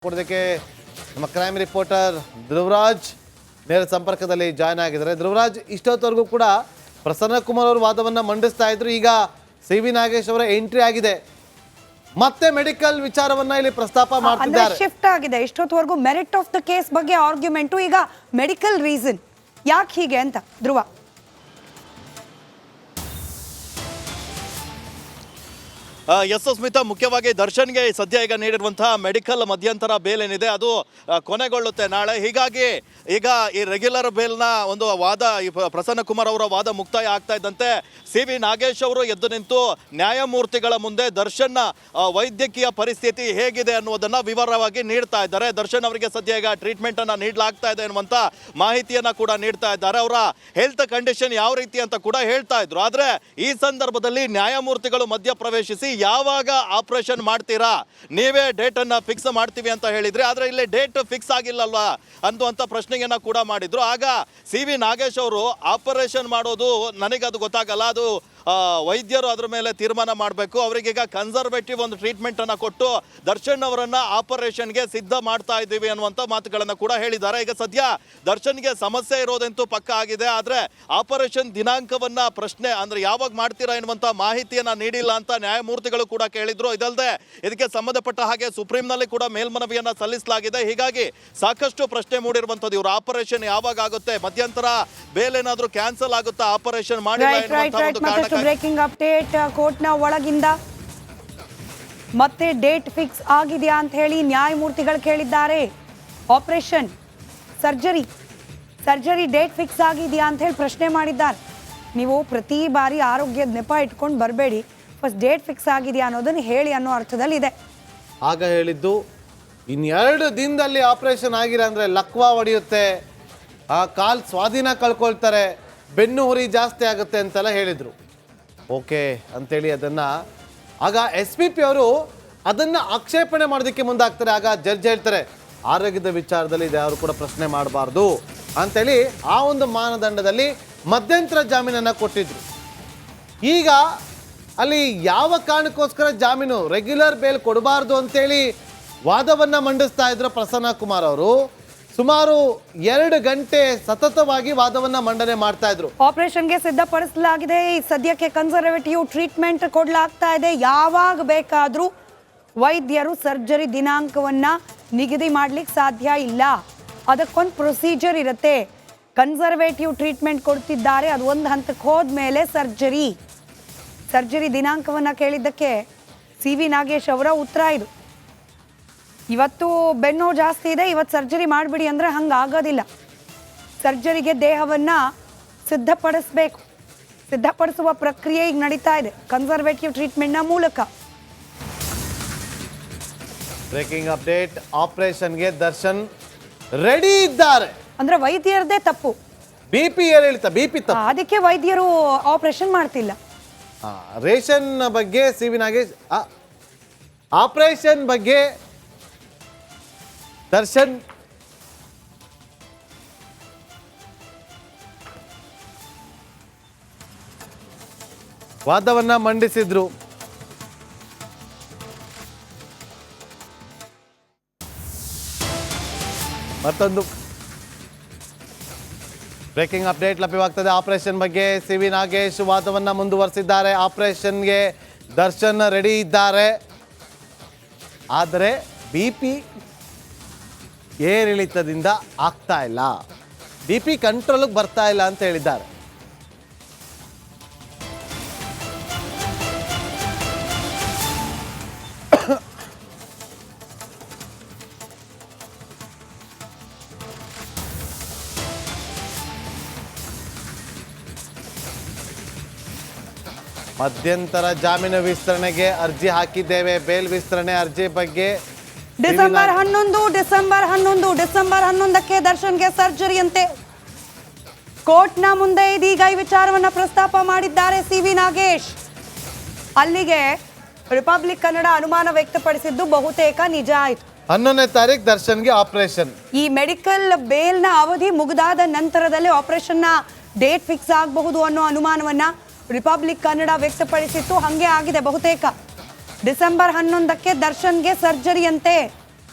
ಕೊಡೋದಕ್ಕೆ ನಮ್ಮ crime reporter Dhruvaraj ನೇರ ಸಂಪರ್ಕದಲ್ಲಿ ಜಾಯ್ನ್ ಆಗಿದ್ದಾರೆ. ಧ್ರುವರಾಜ್, ಇಷ್ಟೊತ್ತವರೆಗೂ ಕೂಡ ಪ್ರಸನ್ನ ಕುಮಾರ್ ಅವರು ವಾದವನ್ನು ಮಂಡಿಸ್ತಾ ಇದ್ರು. ಈಗ ಸಿ.ವಿ. ನಾಗೇಶ್ ಅವರ ಎಂಟ್ರಿ ಆಗಿದೆ, ಮತ್ತೆ ಮೆಡಿಕಲ್ ವಿಚಾರವನ್ನ ಇಲ್ಲಿ ಪ್ರಸ್ತಾಪ ಮಾಡ್ತಿದ್ದಾರೆ. ಶಿಫ್ಟ್ ಆಗಿದೆ. ಇಷ್ಟೊತ್ತವರೆಗೂ ಮೆರಿಟ್ ಆಫ್ ದ ಕೇಸ್ ಬಗ್ಗೆ ಆರ್ಗ್ಯುಮೆಂಟ್, ಈಗ ಮೆಡಿಕಲ್ ರೀಸನ್ ಯಾಕೆ ಹೀಗೆ ಅಂತ ಧ್ರುವ. ಎಸ್ ಸ್ಮಿತಾ, ಮುಖ್ಯವಾಗಿ ದರ್ಶನ್ಗೆ ಸದ್ಯ ಈಗ ನೀಡಿರುವಂತಹ ಮೆಡಿಕಲ್ ಮಧ್ಯಂತರ ಬೇಲ್ ಏನಿದೆ ಅದು ಕೊನೆಗೊಳ್ಳುತ್ತೆ ನಾಳೆ. ಹೀಗಾಗಿ ಈಗ ಈ ರೆಗ್ಯುಲರ್ ಬೇಲ್ನ ಒಂದು ವಾದ, ಈ ಪ್ರಸನ್ನ ಕುಮಾರ್ ಅವರ ವಾದ ಮುಕ್ತಾಯ ಆಗ್ತಾ ಇದ್ದಂತೆ ಸಿ.ವಿ. ನಾಗೇಶ್ ಅವರು ಎದ್ದು ನಿಂತು ನ್ಯಾಯಮೂರ್ತಿಗಳ ಮುಂದೆ ದರ್ಶನ್ನ ವೈದ್ಯಕೀಯ ಪರಿಸ್ಥಿತಿ ಹೇಗಿದೆ ಅನ್ನೋದನ್ನ ವಿವರವಾಗಿ ನೀಡ್ತಾ ಇದ್ದಾರೆ. ದರ್ಶನ್ ಅವರಿಗೆ ಸದ್ಯ ಈಗ ಟ್ರೀಟ್ಮೆಂಟ್ ಅನ್ನ ನೀಡಲಾಗ್ತಾ ಇದೆ ಅನ್ನುವಂಥ ಮಾಹಿತಿಯನ್ನ ಕೂಡ ನೀಡ್ತಾ ಇದ್ದಾರೆ. ಅವರ ಹೆಲ್ತ್ ಕಂಡೀಷನ್ ಯಾವ ರೀತಿ ಅಂತ ಕೂಡ ಹೇಳ್ತಾ ಇದ್ರು. ಆದ್ರೆ ಈ ಸಂದರ್ಭದಲ್ಲಿ ನ್ಯಾಯಮೂರ್ತಿಗಳು ಮಧ್ಯ ಪ್ರವೇಶಿಸಿ ಯಾವಾಗ ಆಪರೇಷನ್ ಮಾಡ್ತೀರಾ, ನೀವೇ ಡೇಟ್ ಅನ್ನ ಫಿಕ್ಸ್ ಮಾಡ್ತೀವಿ ಅಂತ ಹೇಳಿದ್ರೆ, ಆದ್ರೆ ಇಲ್ಲಿ ಡೇಟ್ ಫಿಕ್ಸ್ ಆಗಿಲ್ಲಲ್ವಾ ಅನ್ನುವಂಥ ಪ್ರಶ್ನೆಯನ್ನ ಕೂಡ ಮಾಡಿದ್ರು. ಆಗ ಸಿ.ವಿ. ನಾಗೇಶ್ ಅವರು ಆಪರೇಷನ್ ಮಾಡೋದು ನನಗದು ಗೊತ್ತಾಗಲ್ಲ, ಅದು ವೈದ್ಯರು ಅದ್ರ ಮೇಲೆ ತೀರ್ಮಾನ ಮಾಡಬೇಕು, ಅವರಿಗೀಗ ಕನ್ಸರ್ವೇಟಿವ್ ಒಂದು ಟ್ರೀಟ್ಮೆಂಟ್ ಅನ್ನ ಕೊಟ್ಟು ದರ್ಶನ್ ಅವರನ್ನ ಆಪರೇಷನ್ಗೆ ಸಿದ್ಧ ಮಾಡ್ತಾ ಇದ್ದೀವಿ ಅನ್ನುವಂಥ ಮಾತುಗಳನ್ನ ಕೂಡ ಹೇಳಿದ್ದಾರೆ. ಈಗ ಸದ್ಯ ದರ್ಶನ್ಗೆ ಸಮಸ್ಯೆ ಇರೋದಂತೂ ಪಕ್ಕ ಆಗಿದೆ, ಆದ್ರೆ ಆಪರೇಷನ್ ದಿನಾಂಕವನ್ನ ಪ್ರಶ್ನೆ ಅಂದ್ರೆ ಯಾವಾಗ ಮಾಡ್ತೀರಾ ಎನ್ನುವಂತ ಮಾಹಿತಿಯನ್ನ ನೀಡಿಲ್ಲ ಅಂತ ನ್ಯಾಯಮೂರ್ತಿಗಳು ಕೂಡ ಕೇಳಿದ್ರು. ಇದಲ್ಲದೆ ಇದಕ್ಕೆ ಸಂಬಂಧಪಟ್ಟ ಹಾಗೆ ಸುಪ್ರೀಂನಲ್ಲಿ ಕೂಡ ಮೇಲ್ಮನವಿಯನ್ನ ಸಲ್ಲಿಸಲಾಗಿದೆ. ಹೀಗಾಗಿ ಸಾಕಷ್ಟು ಪ್ರಶ್ನೆ ಮೂಡಿರುವಂತದ್ದು, ಇವರು ಆಪರೇಷನ್ ಯಾವಾಗ ಆಗುತ್ತೆ, ಮಧ್ಯಂತರ ಬೇಲ್ ಏನಾದ್ರೂ ಕ್ಯಾನ್ಸಲ್ ಆಗುತ್ತಾ ಆಪರೇಷನ್ ಮಾಡಿಲ್ಲ ಎನ್ನುವಂತ ಒಂದು ಕಾರಣ. ಬ್ರೇಕಿಂಗ್ ಅಪ್ಡೇಟ್, ಕೋರ್ಟ್ನ ಒಳಗಿಂದ ಮತ್ತೆ ಡೇಟ್ ಫಿಕ್ಸ್ ಆಗಿದೆಯಾ ಅಂತ ಹೇಳಿ ನ್ಯಾಯಮೂರ್ತಿಗಳು ಕೇಳಿದ್ದಾರೆ. ಆಪರೇಷನ್ ಸರ್ಜರಿ ಡೇಟ್ ಫಿಕ್ಸ್ ಆಗಿದೆಯಾ ಅಂತ ಹೇಳಿ ಪ್ರಶ್ನೆ ಮಾಡಿದ್ದಾರೆ. ನೀವು ಪ್ರತಿ ಬಾರಿ ಆರೋಗ್ಯದ ನೆಪ ಇಟ್ಕೊಂಡು ಬರಬೇಡಿ, ಫಸ್ಟ್ ಡೇಟ್ ಫಿಕ್ಸ್ ಆಗಿದೆಯಾ ಅನ್ನೋದನ್ನು ಹೇಳಿ ಅನ್ನೋ ಅರ್ಥದಲ್ಲಿ ಇದೆ. ಆಗ ಹೇಳಿದ್ದು ಇನ್ನೆರಡು ದಿನದಲ್ಲಿ ಆಪರೇಷನ್ ಆಗಿರ ಅಂದರೆ ಲಕ್ವಾ ಹೊಡೆಯುತ್ತೆ, ಆ ಕಾಲ್ ಸ್ವಾಧೀನ ಕಳ್ಕೊಳ್ತಾರೆ, ಬೆನ್ನು ಹುರಿ ಜಾಸ್ತಿ ಆಗುತ್ತೆ ಅಂತೆಲ್ಲ ಹೇಳಿದರು. ಓಕೆ ಅಂತೇಳಿ ಅದನ್ನು ಆಗ SP ಅವರು ಅದನ್ನು ಆಕ್ಷೇಪಣೆ ಮಾಡೋದಕ್ಕೆ ಮುಂದಾಗ್ತಾರೆ. ಆಗ ಜಡ್ಜ್ ಹೇಳ್ತಾರೆ ಆರೋಗ್ಯದ ವಿಚಾರದಲ್ಲಿ ಯಾರು ಕೂಡ ಪ್ರಶ್ನೆ ಮಾಡಬಾರ್ದು ಅಂಥೇಳಿ ಆ ಒಂದು ಮಾನದಂಡದಲ್ಲಿ ಮಧ್ಯಂತರ ಜಾಮೀನನ್ನು ಕೊಟ್ಟಿದ್ರು. ಈಗ ಅಲ್ಲಿ ಯಾವ ಕಾರಣಕ್ಕೋಸ್ಕರ ಜಾಮೀನು ರೆಗ್ಯುಲರ್ ಬೇಲ್ ಕೊಡಬಾರ್ದು ಅಂತೇಳಿ ವಾದವನ್ನು ಮಂಡಿಸ್ತಾ ಇದ್ರು ಪ್ರಸನ್ನ ಕುಮಾರ್ ಅವರು. ಸುಮಾರು 2 ಗಂಟೆ ಸತತವಾಗಿ ವಾದವನ್ನ ಮಂಡನೆ ಮಾಡ್ತಾ ಇದ್ರು. ಆಪರೇಷನ್ಗೆ ಸಿದ್ಧಪಡಿಸಲಾಗಿದೆ, ಸದ್ಯಕ್ಕೆ ಕನ್ಸರ್ವೇಟಿವ್ ಟ್ರೀಟ್ಮೆಂಟ್ ಕೊಡಲಾಗ್ತಾ ಇದೆ, ಯಾವಾಗ ಬೇಕಾದ್ರೂ ವೈದ್ಯರು ಸರ್ಜರಿ ದಿನಾಂಕವನ್ನ ನಿಗದಿ ಮಾಡ್ಲಿಕ್ಕೆ ಸಾಧ್ಯ ಇಲ್ಲ, ಅದಕ್ಕೊಂದು ಪ್ರೊಸೀಜರ್ ಇರುತ್ತೆ. ಕನ್ಸರ್ವೇಟಿವ್ ಟ್ರೀಟ್ಮೆಂಟ್ ಕೊಡ್ತಿದ್ದಾರೆ, ಅದು ಒಂದು ಹಂತಕ್ಕೆ ಹೋದ್ಮೇಲೆ ಸರ್ಜರಿ ದಿನಾಂಕವನ್ನ ಕೇಳಿದ್ದಕ್ಕೆ ಸಿ.ವಿ. ನಾಗೇಶ್ ಅವರ ಉತ್ತರ ಇದು. ಇವತ್ತು ಬೆನ್ನು ಜಾಸ್ತಿ ಇದೆ, ಇವತ್ತು ಸರ್ಜರಿ ಮಾಡಿಬಿಡಿ ಅಂದರೆ ಹಂಗೆ ಆಗೋದಿಲ್ಲ. ಸರ್ಜರಿಗೆ ದೇಹವನ್ನು ಸಿದ್ಧಪಡಿಸುವ ಪ್ರಕ್ರಿಯೆ ಈಗ ನಡೀತಾ ಇದೆ ಕನ್ಸರ್ವೇಟಿವ್ ಟ್ರೀಟ್ಮೆಂಟ್ನ ಮೂಲಕ. ಬ್ರೇಕಿಂಗ್ ಅಪ್ಡೇಟ್, ಆಪರೇಷನ್ಗೆ ದರ್ಶನ್ ರೆಡಿ ಇದ್ದಾರೆ ಅಂದ್ರೆ ವೈದ್ಯರದೇ ತಪ್ಪು, BP ತಪ್ಪು, ಅದಕ್ಕೆ ವೈದ್ಯರು ಆಪರೇಷನ್ ಮಾಡ್ತಿಲ್ಲ. ರೇಷನ್ ಬಗ್ಗೆ ಸಿ.ವಿ. ನಾಗೇಶ್, ಆಪರೇಷನ್ ಬಗ್ಗೆ ದರ್ಶನ್ ವಾದವನ್ನ ಮಂಡಿಸಿದ್ರು. ಮತ್ತೊಂದು ಬ್ರೇಕಿಂಗ್ ಅಪ್ಡೇಟ್ ಲಭ್ಯವಾಗ್ತದೆ. ಆಪರೇಷನ್ ಬಗ್ಗೆ ಸಿ.ವಿ. ನಾಗೇಶ್ ವಾದವನ್ನ ಮುಂದುವರಿಸಿದ್ದಾರೆ. ಆಪರೇಷನ್ಗೆ ದರ್ಶನ್ ರೆಡಿ ಇದ್ದಾರೆ, ಆದರೆ BP ಏರಿಳಿತದಿಂದ ಆಗ್ತಾ ಇಲ್ಲ, BP ಕಂಟ್ರೋಲ್ಗೆ ಬರ್ತಾ ಇಲ್ಲ ಅಂತ ಹೇಳಿದ್ದಾರೆ. ಮಧ್ಯಂತರ ಜಾಮೀನು ವಿಸ್ತರಣೆಗೆ ಅರ್ಜಿ ಹಾಕಿದ್ದೇವೆ. ಬೇಲ್ ವಿಸ್ತರಣೆ ಅರ್ಜಿ ಬಗ್ಗೆ ಡಿಸೆಂಬರ್ 11ಕ್ಕೆ ದರ್ಶನ್ಗೆ ಸರ್ಜರಿ ಅಂತೆ. ಕೋರ್ಟ್ನ ಮುಂದೆ ಇದೀಗ ಈ ವಿಚಾರವನ್ನ ಪ್ರಸ್ತಾಪ ಮಾಡಿದ್ದಾರೆ ಸಿ.ವಿ. ನಾಗೇಶ್. ಅಲ್ಲಿಗೆ ರಿಪಬ್ಲಿಕ್ ಕನ್ನಡ ಅನುಮಾನ ವ್ಯಕ್ತಪಡಿಸಿದ್ದು ಬಹುತೇಕ ನಿಜ ಆಯಿತು. 11ನೇ ತಾರೀಕು ದರ್ಶನ್ಗೆ ಆಪರೇಷನ್. ಈ ಮೆಡಿಕಲ್ ಬೇಲ್ನ ಅವಧಿ ಮುಗಿದಾದ ನಂತರದಲ್ಲಿ ಆಪರೇಷನ್ನ ಡೇಟ್ ಫಿಕ್ಸ್ ಆಗಬಹುದು ಅನ್ನೋ ಅನುಮಾನವನ್ನ ರಿಪಬ್ಲಿಕ್ ಕನ್ನಡ ವ್ಯಕ್ತಪಡಿಸಿತ್ತು. ಹಾಗೆ ಆಗಿದೆ ಬಹುತೇಕ. ಡಿಸೆಂಬರ್ 11ಕ್ಕೆ ದರ್ಶನ್ಗೆ ಸರ್ಜರಿ ಅಂತೆ.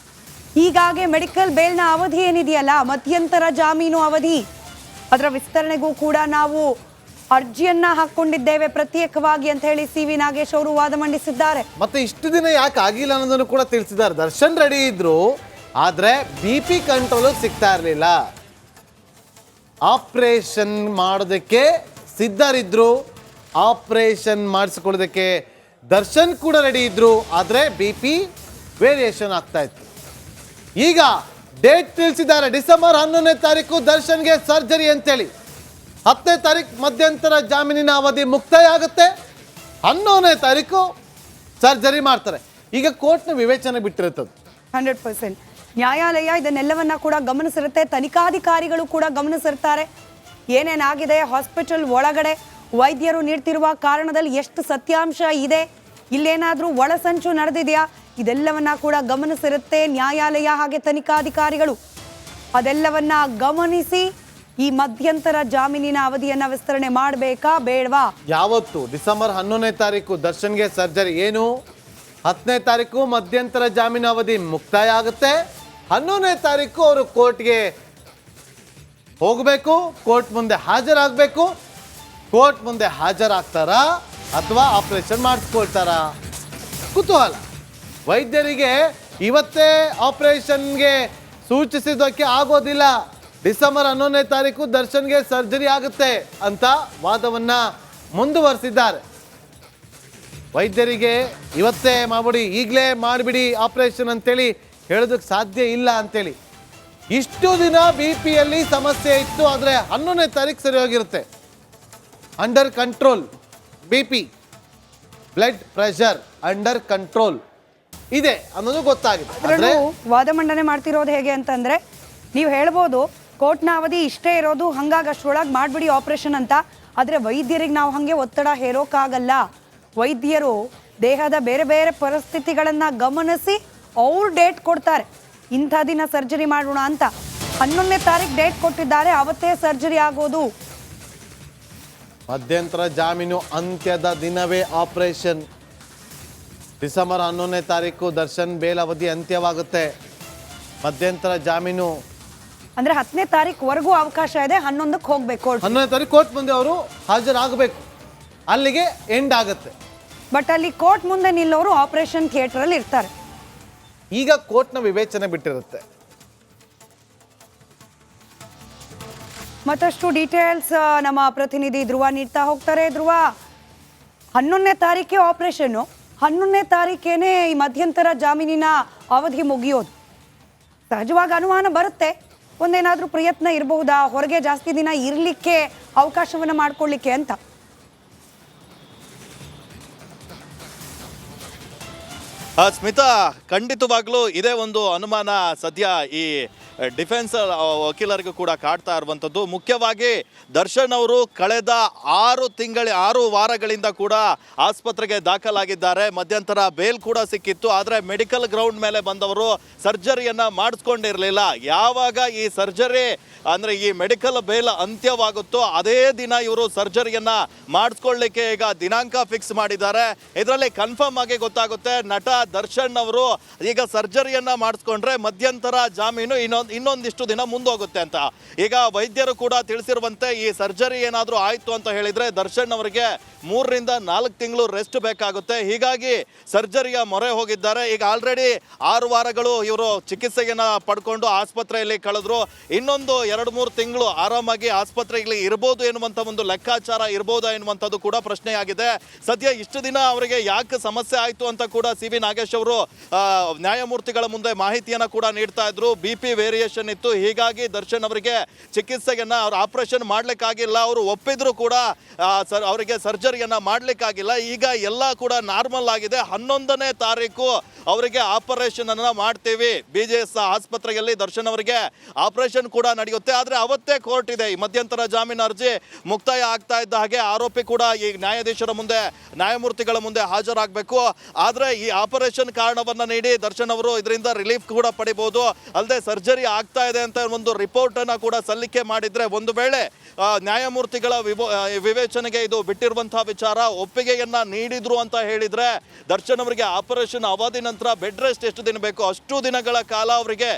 ಹೀಗಾಗಿ ಮೆಡಿಕಲ್ ಬೇಲ್ನ ಅವಧಿ ಏನಿದೆಯಲ್ಲ, ಮಧ್ಯಂತರ ಜಾಮೀನು ಅವಧಿ, ಅದರ ವಿಸ್ತರಣೆಗೂ ಕೂಡ ನಾವು ಅರ್ಜಿಯನ್ನ ಹಾಕೊಂಡಿದ್ದೇವೆ ಪ್ರತ್ಯೇಕವಾಗಿ ಅಂತ ಹೇಳಿ ಸಿ ವಿ ನಾಗೇಶ್ ಅವರು ವಾದ ಮಂಡಿಸಿದ್ದಾರೆ. ಮತ್ತೆ ಇಷ್ಟು ದಿನ ಯಾಕೆ ಆಗಿಲ್ಲ ಅನ್ನೋದನ್ನು ಕೂಡ ತಿಳಿಸಿದ್ದಾರೆ. ದರ್ಶನ್ ರೆಡಿ ಇದ್ರು, ಆದ್ರೆ BP ಕಂಟ್ರೋಲ್ ಸಿಗ್ತಾ ಇರಲಿಲ್ಲ. ಆಪರೇಷನ್ ಮಾಡೋದಕ್ಕೆ ಸಿದ್ಧರಿದ್ರು, ಆಪರೇಷನ್ ಮಾಡಿಸ್ಕೊಳ್ಳೋದಕ್ಕೆ ದರ್ಶನ್ ಕೂಡ ರೆಡಿ ಇದ್ರು, ಆದ್ರೆ BP ವೇರಿಯೇಷನ್ ಆಗ್ತಾ ಇತ್ತು. ಈಗ ಡೇಟ್ ತಿಳಿಸಿದ್ದಾರೆ, ಡಿಸೆಂಬರ್ 11ನೇ ತಾರೀಕು ದರ್ಶನ್ಗೆ ಸರ್ಜರಿ ಅಂತೇಳಿ. 10ನೇ ತಾರೀಕು ಮಧ್ಯಂತರ ಜಾಮೀನಿನ ಅವಧಿ ಮುಕ್ತಾಯ ಆಗುತ್ತೆ, 11ನೇ ತಾರೀಕು ಸರ್ಜರಿ ಮಾಡ್ತಾರೆ. ಈಗ ಕೋರ್ಟ್ನ ವಿವೇಚನೆ ಬಿಟ್ಟಿರುತ್ತದೆ. 100% ನ್ಯಾಯಾಲಯ ಇದನ್ನೆಲ್ಲವನ್ನ ಕೂಡ ಗಮನಿಸಿರುತ್ತೆ, ತನಿಖಾಧಿಕಾರಿಗಳು ಕೂಡ ಗಮನಿಸಿರ್ತಾರೆ. ಏನೇನಾಗಿದೆ ಹಾಸ್ಪಿಟಲ್ ಒಳಗಡೆ, ವೈದ್ಯರು ನೀಡ್ತಿರುವ ಕಾರಣದಲ್ಲಿ ಎಷ್ಟು ಸತ್ಯಾಂಶ ಇದೆ, ಇಲ್ಲೇನಾದರೂ ಒಳಸಂಚು ನಡೆದಿದೆಯಾ, ಇದೆಲ್ಲವನ್ನ ಕೂಡ ಗಮನಿಸಿರುತ್ತೆ ನ್ಯಾಯಾಲಯ ಹಾಗೆ ತನಿಖಾಧಿಕಾರಿಗಳು. ಅದೆಲ್ಲವನ್ನ ಗಮನಿಸಿ ಈ ಮಧ್ಯಂತರ ಜಾಮೀನಿನ ಅವಧಿಯನ್ನ ವಿಸ್ತರಣೆ ಮಾಡಬೇಕಾ ಬೇಡವಾ. ಯಾವತ್ತು ಡಿಸೆಂಬರ್ 11ನೇ ತಾರೀಕು ದರ್ಶನ್ಗೆ ಸರ್ಜರಿ, ಏನು 10ನೇ ತಾರೀಕು ಮಧ್ಯಂತರ ಜಾಮೀನು ಅವಧಿ ಮುಕ್ತಾಯ ಆಗುತ್ತೆ, 11ನೇ ತಾರೀಕು ಅವರು ಕೋರ್ಟ್ಗೆ ಹೋಗಬೇಕು, ಕೋರ್ಟ್ ಮುಂದೆ ಹಾಜರಾಗಬೇಕು. ಕೋರ್ಟ್ ಮುಂದೆ ಹಾಜರಾಗ್ತಾರಾ ಅಥವಾ ಆಪರೇಷನ್ ಮಾಡಿಸ್ಕೊಳ್ತಾರಾ? ಕುತೂಹಲ. ವೈದ್ಯರಿಗೆ ಇವತ್ತೇ ಆಪರೇಷನ್ಗೆ ಸೂಚಿಸಿದ್ದಕ್ಕೆ ಆಗೋದಿಲ್ಲ, ಡಿಸೆಂಬರ್ 11ನೇ ತಾರೀಕು ದರ್ಶನ್ಗೆ ಸರ್ಜರಿ ಆಗುತ್ತೆ ಅಂತ ವಾದವನ್ನ ಮುಂದುವರಿಸಿದ್ದಾರೆ. ವೈದ್ಯರಿಗೆ ಇವತ್ತೇ ಮಾಡ್ಬಿಡಿ, ಈಗಲೇ ಮಾಡಿಬಿಡಿ ಆಪರೇಷನ್ ಅಂತೇಳಿ ಹೇಳೋದಕ್ಕೆ ಸಾಧ್ಯ ಇಲ್ಲ ಅಂತೇಳಿ. ಇಷ್ಟು ದಿನ BP ಸಮಸ್ಯೆ ಇತ್ತು, ಆದರೆ 11ನೇ ತಾರೀಕು ಸರಿ ಹೋಗಿರುತ್ತೆ. Under control, BP blood pressure under control ಇದೆ ಅನ್ನೋದು ಗೊತ್ತಾಗಿದೆ. ಅದರಲ್ಲೂ ವಾದ ಮಂಡನೆ ಮಾಡ್ತಿರೋದು ಹೇಗೆ ಅಂತಂದ್ರೆ, ನೀವು ಹೇಳ್ಬೋದು ಕೋರ್ಟ್ನ ಅವಧಿ ಇಷ್ಟೇ ಇರೋದು, ಹಂಗಾಗಿ ಅಷ್ಟರೊಳಗೆ ಮಾಡಿಬಿಡಿ ಆಪರೇಷನ್ ಅಂತ. ಆದರೆ ವೈದ್ಯರಿಗೆ ನಾವು ಹಾಗೆ ಒತ್ತಡ ಹೇರೋಕ್ಕಾಗಲ್ಲ. ವೈದ್ಯರು ದೇಹದ ಬೇರೆ ಬೇರೆ ಪರಿಸ್ಥಿತಿಗಳನ್ನು ಗಮನಿಸಿ ಅವ್ರು ಡೇಟ್ ಕೊಡ್ತಾರೆ, ಇಂಥ ದಿನ ಸರ್ಜರಿ ಮಾಡೋಣ ಅಂತ. 11ನೇ ತಾರೀಕು ಡೇಟ್ ಕೊಟ್ಟಿದ್ದಾರೆ, ಅವತ್ತೇ ಸರ್ಜರಿ ಆಗೋದು. ಮಧ್ಯಂತರ ಜಾಮೀನು ಅಂತ್ಯದ ದಿನವೇ ಆಪರೇಷನ್. ಡಿಸೆಂಬರ್ 11ನೇ ತಾರೀಕು ದರ್ಶನ್ ಬೇಲ್ ಅವಧಿ ಅಂತ್ಯವಾಗುತ್ತೆ. ಮಧ್ಯಂತರ ಜಾಮೀನು ಅಂದ್ರೆ 10ನೇ ತಾರೀಕುವರೆಗೂ ಅವಕಾಶ ಇದೆ, 11ಕ್ಕೆ ಹೋಗ್ಬೇಕು. 11ನೇ ತಾರೀಕು ಕೋರ್ಟ್ ಮುಂದೆ ಅವರು ಹಾಜರಾಗಬೇಕು, ಅಲ್ಲಿಗೆ ಎಂಡ್ ಆಗುತ್ತೆ. ಬಟ್ ಅಲ್ಲಿ ಕೋರ್ಟ್ ಮುಂದೆ ನಿಲ್ಲೋರು ಆಪರೇಷನ್ ಥಿಯೇಟರ್ ಅಲ್ಲಿ ಇರ್ತಾರೆ. ಈಗ ಕೋರ್ಟ್ನ ವಿವೇಚನೆ ಬಿಟ್ಟಿರುತ್ತೆ. ಮತ್ತಷ್ಟು ಡೀಟೇಲ್ಸ್ ನಮ್ಮ ಪ್ರತಿನಿಧಿ ಧ್ರುವ ನೀಡ್ತಾ ಹೋಗ್ತಾರೆ. ಧ್ರುವ, 11ನೇ ತಾರೀಕೆ ಆಪರೇಷನ್ನು, 11ನೇ ತಾರೀಕೇನೆ ಈ ಮಧ್ಯಂತರ ಜಾಮೀನಿನ ಅವಧಿ ಮುಗಿಯೋದು. ಸಹಜವಾಗಿ ಅನುಮಾನ ಬರುತ್ತೆ, ಒಂದೇನಾದ್ರೂ ಪ್ರಯತ್ನ ಇರಬಹುದಾ ಹೊರಗೆ ಜಾಸ್ತಿ ದಿನ ಇರಲಿಕ್ಕೆ ಅವಕಾಶವನ್ನ ಮಾಡ್ಕೊಳ್ಳಿಕ್ಕೆ ಅಂತ. ಸ್ಮಿತಾ, ಖಂಡಿತವಾಗ್ಲೂ ಇದೇ ಒಂದು ಅನುಮಾನ ಸದ್ಯ ಈ ಡಿಫೆನ್ಸ್ ವಕೀಲರಿಗೂ ಕೂಡ ಕಾಡ್ತಾ ಇರುವಂಥದ್ದು. ಮುಖ್ಯವಾಗಿ ದರ್ಶನ್ ಅವರು ಕಳೆದ 6 ವಾರಗಳಿಂದ ಕೂಡ ಆಸ್ಪತ್ರೆಗೆ ದಾಖಲಾಗಿದ್ದಾರೆ. ಮಧ್ಯಂತರ ಬೇಲ್ ಕೂಡ ಸಿಕ್ಕಿತ್ತು, ಆದರೆ ಮೆಡಿಕಲ್ ಗ್ರೌಂಡ್ ಮೇಲೆ ಬಂದವರು ಸರ್ಜರಿಯನ್ನ ಮಾಡಿಸ್ಕೊಂಡಿರಲಿಲ್ಲ. ಯಾವಾಗ ಈ ಸರ್ಜರಿ ಅಂದರೆ ಈ ಮೆಡಿಕಲ್ ಬೇಲ್ ಅಂತ್ಯವಾಗುತ್ತೋ ಅದೇ ದಿನ ಇವರು ಸರ್ಜರಿಯನ್ನ ಮಾಡಿಸ್ಕೊಳ್ಳಿಕ್ಕೆ ಈಗ ದಿನಾಂಕ ಫಿಕ್ಸ್ ಮಾಡಿದ್ದಾರೆ. ಇದರಲ್ಲಿ ಕನ್ಫರ್ಮ್ ಆಗಿ ಗೊತ್ತಾಗುತ್ತೆ, ನಟ ದರ್ಶನ್ ಅವರು ಈಗ ಸರ್ಜರಿಯನ್ನ ಮಾಡಿಸ್ಕೊಂಡ್ರೆ ಮಧ್ಯಂತರ ಜಾಮೀನು ಇನ್ನೊಂದಿಷ್ಟು ದಿನ ಮುಂದೋಗುತ್ತೆ ಅಂತ. ಈಗ ವೈದ್ಯರು ಕೂಡ ತಿಳಿಸಿರುವಂತೆ ಈ ಸರ್ಜರಿ ಏನಾದರೂ ಆಯಿತು ಅಂತ ಹೇಳಿದ್ರೆ ದರ್ಶನ್ ಅವರಿಗೆ 3 ರಿಂದ 4 ತಿಂಗಳು ರೆಸ್ಟ್ ಬೇಕಾಗುತ್ತೆ. ಹೀಗಾಗಿ ಸರ್ಜರಿಯ ಮೊರೆ ಹೋಗಿದ್ದಾರೆ. ಈಗ ಆಲ್ರೆಡಿ 6 ವಾರಗಳು ಇವರು ಚಿಕಿತ್ಸೆಯನ್ನ ಪಡ್ಕೊಂಡು ಆಸ್ಪತ್ರೆಯಲ್ಲಿ ಕಳೆದ್ರು. ಇನ್ನೊಂದು 2-3 ತಿಂಗಳು ಆರಾಮಾಗಿ ಆಸ್ಪತ್ರೆಯಲ್ಲಿ ಇರ್ಬೋದು ಎನ್ನುವಂಥ ಒಂದು ಲೆಕ್ಕಾಚಾರ ಇರ್ಬೋದಾ ಎನ್ನುವಂಥದ್ದು ಕೂಡ ಪ್ರಶ್ನೆಯಾಗಿದೆ. ಸದ್ಯ ಇಷ್ಟು ದಿನ ಅವರಿಗೆ ಯಾಕೆ ಸಮಸ್ಯೆ ಆಯಿತು ಅಂತ ಕೂಡ ಸಿ ವಿ ನಾಗೇಶ್ ಅವರು ನ್ಯಾಯಮೂರ್ತಿಗಳ ಮುಂದೆ ಮಾಹಿತಿಯನ್ನು ಕೂಡ ನೀಡ್ತಾ ಇದ್ರು. BP ವೇರಿಯೇಷನ್ ಇತ್ತು, ಹೀಗಾಗಿ ದರ್ಶನ್ ಅವರಿಗೆ ಚಿಕಿತ್ಸೆಯನ್ನ ಅವ್ರು ಆಪರೇಷನ್ ಮಾಡ್ಲಿಕ್ಕಾಗಿಲ್ಲ. ಅವರು ಒಪ್ಪಿದ್ರು ಕೂಡ ಅವರಿಗೆ ಸರ್ಜರಿಯನ್ನ ಮಾಡ್ಲಿಕ್ಕಾಗಿಲ್ಲ. ಈಗ ಎಲ್ಲ ಕೂಡ ನಾರ್ಮಲ್ ಆಗಿದೆ. 11ನೇ ತಾರೀಕು ಅವರಿಗೆ ಆಪರೇಷನ್ ಅನ್ನ ಮಾಡ್ತೀವಿ. BJS ಆಸ್ಪತ್ರೆಯಲ್ಲಿ ದರ್ಶನ್ ಅವರಿಗೆ ಆಪರೇಷನ್ ಕೂಡ ನಡೆಯುತ್ತೆ. ಆದರೆ ಅವತ್ತೇ ಕೋರ್ಟ್ ಇದೆ, ಈ ಮಧ್ಯಂತರ ಜಾಮೀನು ಅರ್ಜಿ ಮುಕ್ತಾಯ ಆಗ್ತಾ ಇದ್ದ ಹಾಗೆ ಆರೋಪಿ ಕೂಡ ಈ ನ್ಯಾಯಾಧೀಶರ ಮುಂದೆ, ನ್ಯಾಯಮೂರ್ತಿಗಳ ಮುಂದೆ ಹಾಜರಾಗಬೇಕು. ಆದರೆ ಈ ಆಪರೇಷನ್ ಆಪರೇಷನ್ ಕಾರಣವನ್ನ ನೀಡಿ ದರ್ಶನ್ ಅವರು ಇದರಿಂದ ರಿಲೀಫ್ ಕೂಡ ಪಡಿಬಹುದು. ಅಲ್ಲದೆ ಸರ್ಜರಿ ಆಗ್ತಾ ಇದೆ ಅಂತ ಒಂದು ರಿಪೋರ್ಟ್ ಅನ್ನ ಕೂಡ ಸಲ್ಲಿಕೆ ಮಾಡಿದ್ರೆ ಒಂದು ವೇಳೆ ನ್ಯಾಯಮೂರ್ತಿಗಳ ವಿವೇಚನೆಗೆ ಇದು ಬಿಟ್ಟಿರುವಂತಹ ವಿಚಾರ ಒಪ್ಪಿಗೆಯನ್ನ ನೀಡಿದ್ರು ಅಂತ ಹೇಳಿದ್ರೆ ದರ್ಶನ್ ಅವರಿಗೆ ಆಪರೇಷನ್ ಅವಧಿ ನಂತರ ಬೆಡ್ ರೆಸ್ಟ್ ಎಷ್ಟು ದಿನ ಬೇಕು ಅಷ್ಟು ದಿನಗಳ ಕಾಲ ಅವರಿಗೆ